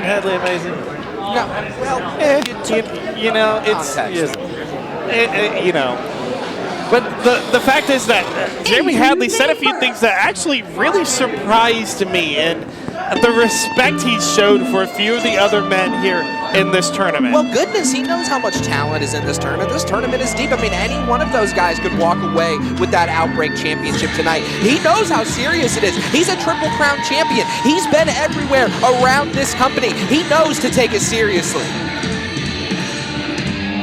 Hadley amazing? No, well, you know, it's you know. But the fact is that Jeremy Hadley said a few things that actually really surprised me, and the respect he showed for a few of the other men here in this tournament. Well, goodness, he knows how much talent is in this tournament. This tournament is deep. I mean, any one of those guys could walk away with that Outbreak Championship tonight. He knows how serious it is. He's a Triple Crown champion. He's been everywhere around this company. He knows to take it seriously.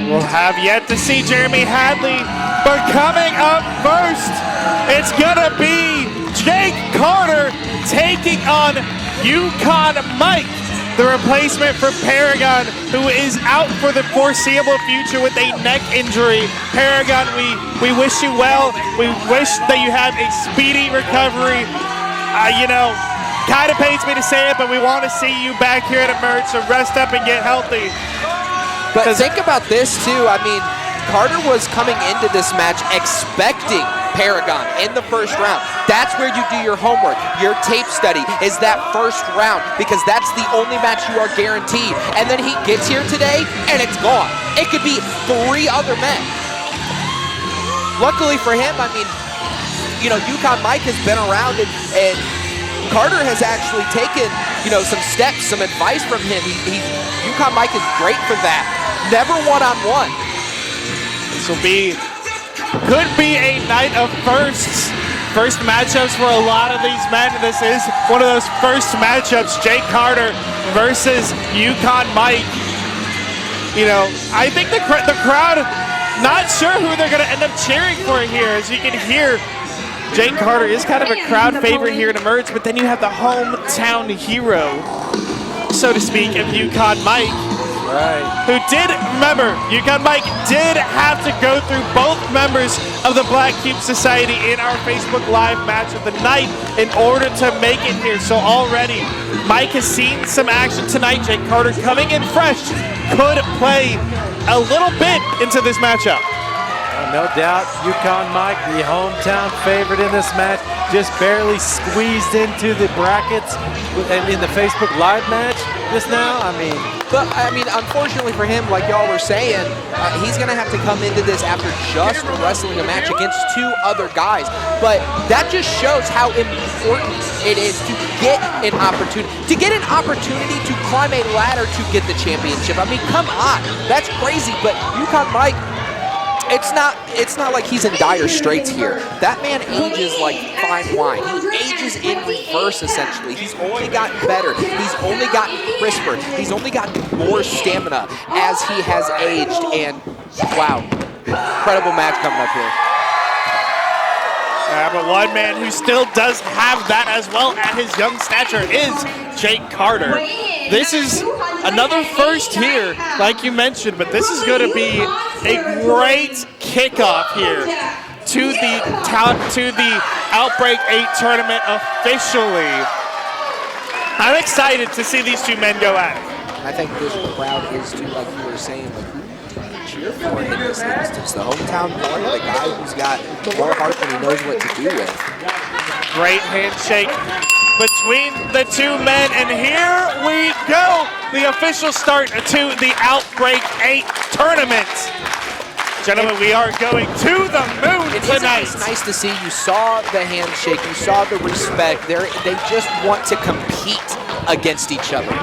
We'll have yet to see Jeremy Hadley, but coming up first, it's gonna be Jake Carter taking on Yukon Mike, the replacement for Paragon, who is out for the foreseeable future with a neck injury. Paragon, we wish you well. We wish that you have a speedy recovery. You know, kind of pains me to say it, but we want to see you back here at Emerge, so rest up and get healthy. But think about this too. I mean, Carter was coming into this match expecting Paragon in the first round. That's where you do your homework. Your tape study is that first round, because that's the only match you are guaranteed. And then he gets here today and it's gone. It could be 3 other men. Luckily for him, I mean, you know, Yukon Mike has been around, and Carter has actually taken, you know, some steps, some advice from him. Yukon Mike is great for that. Never one-on-one. This will could be a night of firsts. First matchups for a lot of these men. This is one of those first matchups, Jake Carter versus Yukon Mike. You know, I think the crowd, not sure who they're gonna end up cheering for here. As you can hear, Jake Carter is kind of a crowd favorite here at Emerge, but then you have the hometown hero, so to speak, of Yukon Mike. Right. Who did, remember, Yukon Mike did have to go through both members of the Black Cube Society in our Facebook Live match of the night in order to make it here. So already, Mike has seen some action tonight. Jake Carter coming in fresh could play a little bit into this matchup. No doubt, Yukon Mike, the hometown favorite in this match, just barely squeezed into the brackets in the Facebook Live match just now. But I mean, unfortunately for him, like y'all were saying, he's gonna have to come into this after just wrestling a match against 2 other guys. But that just shows how important it is to get an opportunity, to climb a ladder to get the championship. I mean, come on, that's crazy. But Yukon Mike, it's not like he's in dire straits here. That man ages like fine wine. He ages in reverse, essentially. He's only gotten better. He's only gotten crisper. He's only gotten more stamina as he has aged. And wow, incredible match coming up here. But one man who still does have that as well at his young stature is Jake Carter. This is another first here, like you mentioned, but this is going to be a great kickoff here to the Outbreak 8 tournament officially. I'm excited to see these 2 men go at it. I think this crowd is too, like you were saying, like, cheer for in this instance. The hometown boy, the guy who's got more heart than he knows what to do with. Great handshake between the 2 men, and here we go. The official start to the Outbreak 8 tournament. Gentlemen, we are going to the moon tonight. It's nice to see. You saw the handshake, you saw the respect. They just want to compete against each other.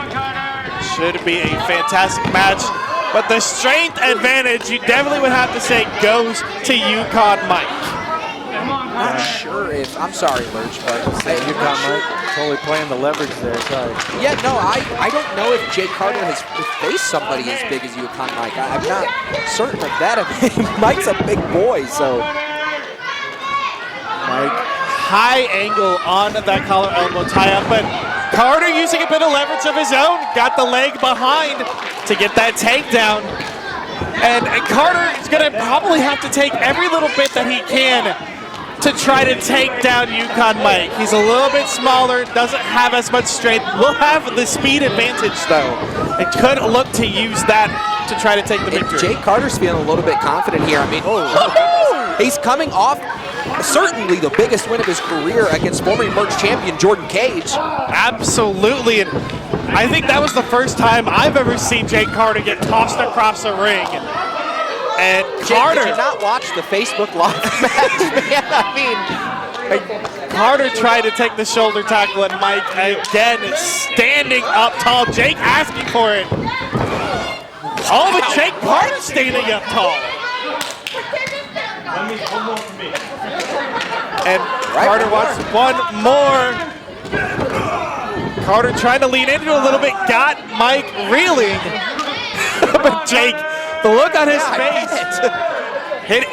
Should be a fantastic match, but the strength advantage, you definitely would have to say, goes to Yukon Mike. I'm not sure if, I'm sorry, Lurch, but Yukon Mike totally playing the leverage there, sorry. Yeah, no, I don't know if Jake Carter has faced somebody as big as Yukon Mike. I'm not certain of that. I mean, Mike's a big boy, so. Mike, high angle on that collar elbow tie-up, but Carter using a bit of leverage of his own, got the leg behind to get that takedown. And Carter is going to probably have to take every little bit that he can to try to take down Yukon Mike. He's a little bit smaller, doesn't have as much strength. Will have the speed advantage though. It could look to use that to try to take the victory. Jake Carter's feeling a little bit confident here. I mean, he's coming off certainly the biggest win of his career against former Emerge champion Jordan Cage. Absolutely, and I think that was the first time I've ever seen Jake Carter get tossed across a ring. And Carter, did you not watch the Facebook Live match, man? I mean, Carter tried to take the shoulder tackle, and Mike again standing up tall. Jake asking for it. Oh, but Jake Carter standing up tall. And Carter wants one more. Carter trying to lean into it a little bit, got Mike reeling. But Jake, the look on his face. Hit.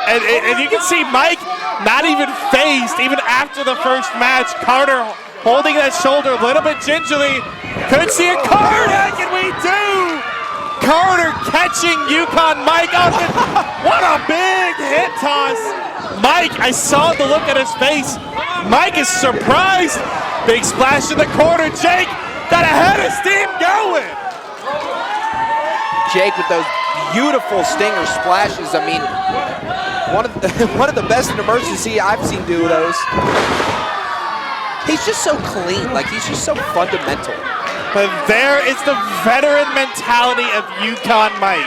And you can see Mike not even phased, even after the first match. Carter holding that shoulder a little bit gingerly. Could see a Carter. What can we do? Carter catching Yukon Mike on it. What a big hit toss. Mike, I saw the look at his face. Mike is surprised. Big splash in the corner. Jake got a head of steam going. Jake with those beautiful stinger splashes. I mean, one of the best in emergency I've seen do those. He's just so clean. Like, he's just so fundamental. But there is the veteran mentality of Yukon Mike.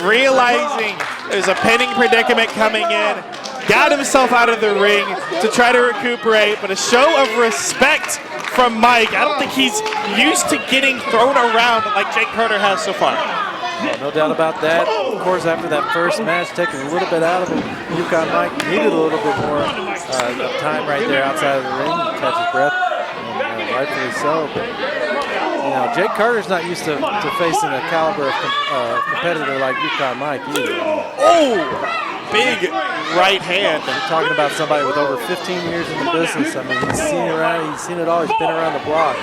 Realizing there's a pinning predicament coming in, got himself out of the ring to try to recuperate, but a show of respect from Mike. I don't think he's used to getting thrown around like Jake Carter has so far. No doubt about that. Of course, after that first match, taking a little bit out of him, Yukon Mike needed a little bit more of time right there outside of the ring to catch his breath, and rightfully so. But, you know, Jake Carter's not used to facing a caliber of competitor like Yukon Mike either. Oh, big right hand. You're talking about somebody with over 15 years in the business. I mean, he's seen it all. He's been around the block.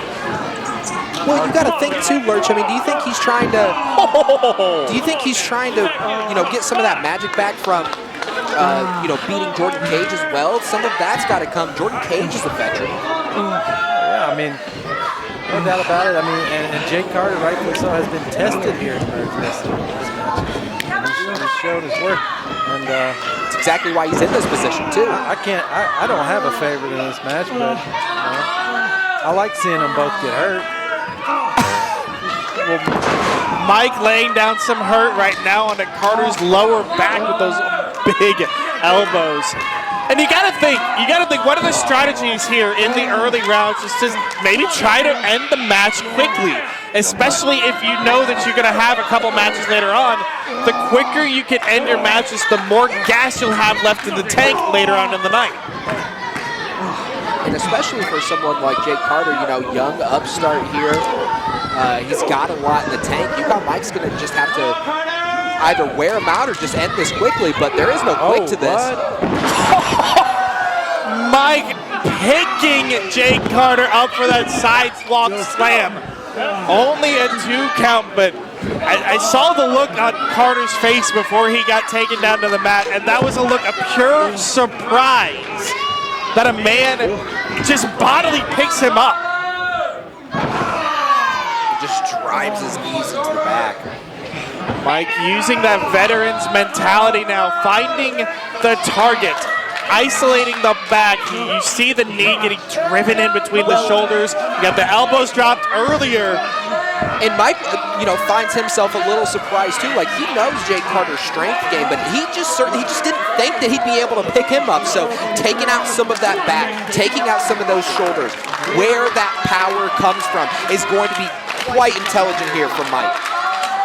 Well, you got to think too, Lurch. I mean, do you think he's trying to? You know, get some of that magic back from, you know, beating Jordan Cage as well? Some of that's got to come. Jordan Cage is a veteran. Yeah, I mean, no doubt about it. I mean, and Jake Carter, rightfully so, has been tested here in this match. He's shown his work, and that's exactly why he's in this position too. I don't have a favorite in this match, but you know, I like seeing them both get hurt. Well, Mike laying down some hurt right now onto Carter's lower back with those big elbows. And you gotta think one of the strategies here in the early rounds is to maybe try to end the match quickly, especially if you know that you're gonna have a couple matches later on. The quicker you can end your matches, the more gas you'll have left in the tank later on in the night. And especially for someone like Jake Carter, you know, young upstart here, he's got a lot in the tank. Yukon Mike's gonna just have to either wear him out or just end this quickly, but there is no quick to this. Mike picking Jake Carter up for that sidewalk slam. Only a 2 count, but I saw the look on Carter's face before he got taken down to the mat, and that was a look of pure surprise that a man just bodily picks him up. He just drives his knees into the back. Mike using that veteran's mentality now, finding the target, isolating the back. You see the knee getting driven in between the shoulders. You got the elbows dropped earlier. And Mike, you know, finds himself a little surprised too. Like, he knows Jake Carter's strength game, but he just didn't think that he'd be able to pick him up. So taking out some of that back, taking out some of those shoulders, where that power comes from is going to be quite intelligent here from Mike.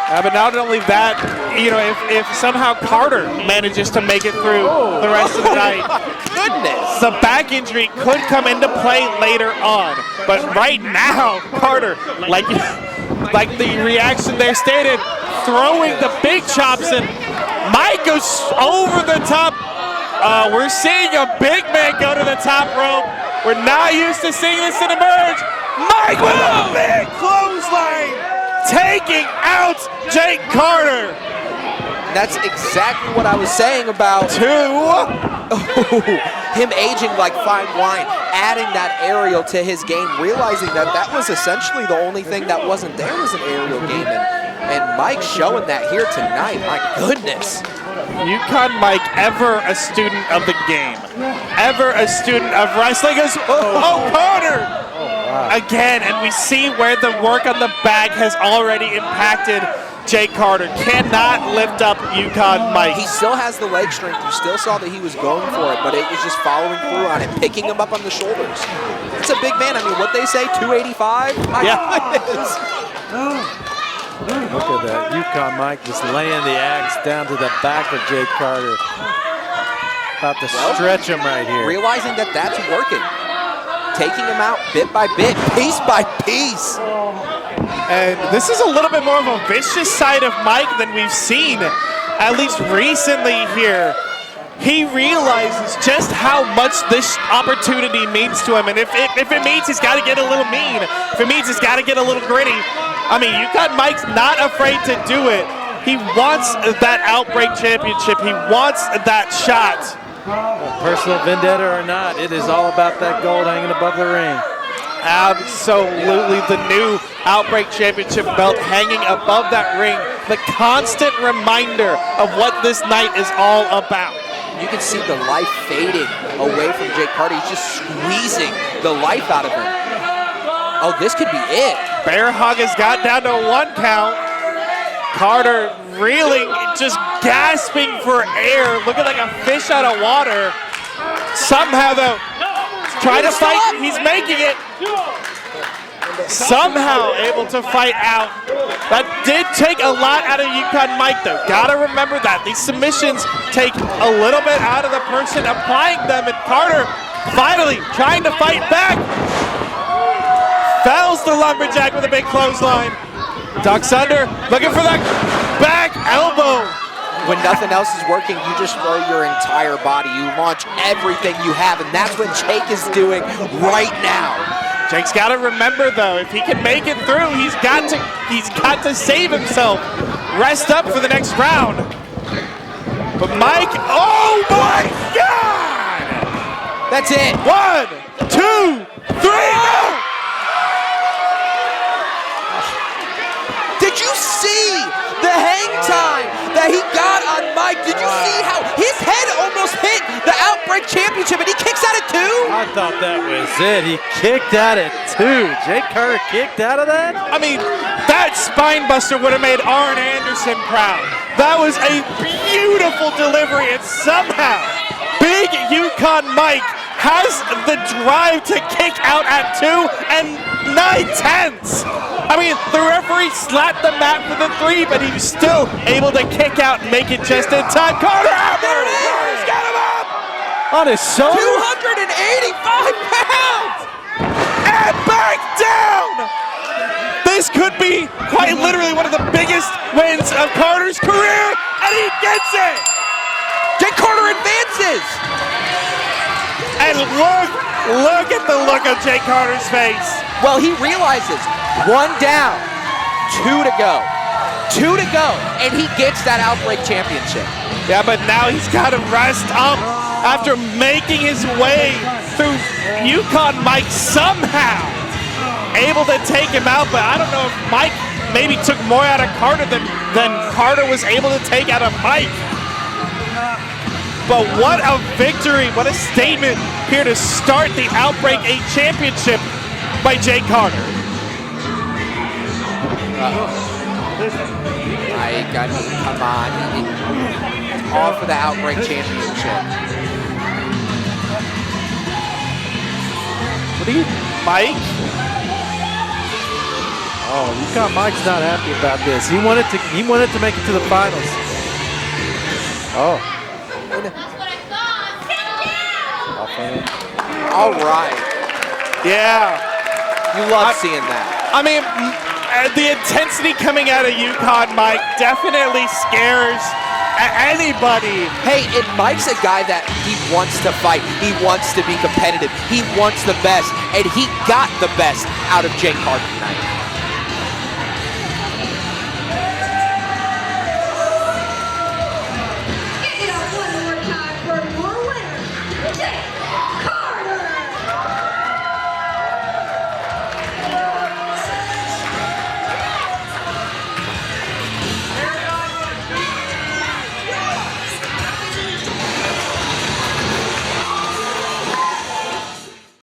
But not only that, you know, if somehow Carter manages to make it through the rest of the night, goodness, the back injury could come into play later on. But right now, Carter, like the reaction there stated, throwing the big chops, and Mike goes over the top. We're seeing a big man go to the top rope. We're not used to seeing this in Emerge. Mike with a big clothesline, taking out Jake Carter. That's exactly what I was saying about him aging like fine wine, adding that aerial to his game, realizing that that was essentially the only thing that wasn't there was an aerial game. And Mike showing that here tonight, my goodness. Yukon Mike ever a student of the game, ever a student of wrestling? Carter! Again, and we see where the work on the back has already impacted Jake Carter. Cannot lift up Yukon Mike. He still has the leg strength. You still saw that he was going for it, but it was just following through on it, picking him up on the shoulders. It's a big man. I mean, what they say, 285? Goodness. Look at that. Yukon Mike just laying the axe down to the back of Jake Carter. About to stretch him right here. Realizing that that's working. Taking him out bit by bit, piece by piece. And this is a little bit more of a vicious side of Mike than we've seen, at least recently here. He realizes just how much this opportunity means to him. And if it means he's got to get a little mean, if it means he's got to get a little gritty, I mean, Yukon Mike's not afraid to do it. He wants that Outbreak Championship. He wants that shot. Personal vendetta or not, it is all about that gold hanging above the ring. Absolutely, the new Outbreak Championship belt hanging above that ring. The constant reminder of what this night is all about. You can see the life fading away from Jake Carter. He's just squeezing the life out of him. Oh, this could be it. Bear hug has got down to 1 count. Carter reeling, just gasping for air, looking like a fish out of water. Somehow, though, trying to fight, he's making it. Somehow able to fight out. That did take a lot out of Yukon Mike, though. Gotta remember that. These submissions take a little bit out of the person applying them, and Carter finally trying to fight back. Fells the lumberjack with a big clothesline. Ducks under, looking for that back elbow. When nothing else is working, you just throw your entire body. You launch everything you have, and that's what Jake is doing right now. Jake's got to remember, though, if he can make it through, he's got to save himself. Rest up for the next round. But Mike, oh my God! That's it. 1, 2, 3, go! Did you see the hang time that he got on Mike? Did you see how his head almost hit the Outbreak Championship and he kicks out at 2? I thought that was it. He kicked out at 2. Jake Carter kicked out of that? I mean, that spine buster would have made Arn Anderson proud. That was a beautiful delivery, and somehow Big Yukon Mike has the drive to kick out at 2 and 9/10. I mean, the referee slapped the mat for the 3, but he was still able to kick out and make it just in time. Carter, There it is! Carter's got him up! On his shoulder? 285 pounds! And back down! This could be quite literally one of the biggest wins of Carter's career, and he gets it! Jake Carter advances! And look at the look of Jake Carter's face. Well, he realizes 1 down, 2 to go. 2 to go, and he gets that Outbreak Championship. Yeah, but now he's got to rest up after making his way through Yukon Mike somehow. Able to take him out, but I don't know if Mike maybe took more out of Carter than Carter was able to take out of Mike. But what a victory, what a statement here to start the Outbreak 8 Championship by Jake Carter. Mike, I mean, come on. It's all for the Outbreak Championship. What do you, Mike? Oh, Yukon Mike's not happy about this. He wanted to make it to the finals. Oh. All right. Yeah. You love seeing that. I mean, the intensity coming out of Yukon Mike definitely scares anybody. Hey, and Mike's a guy that he wants to fight. He wants to be competitive. He wants the best, and he got the best out of Jake Carter tonight.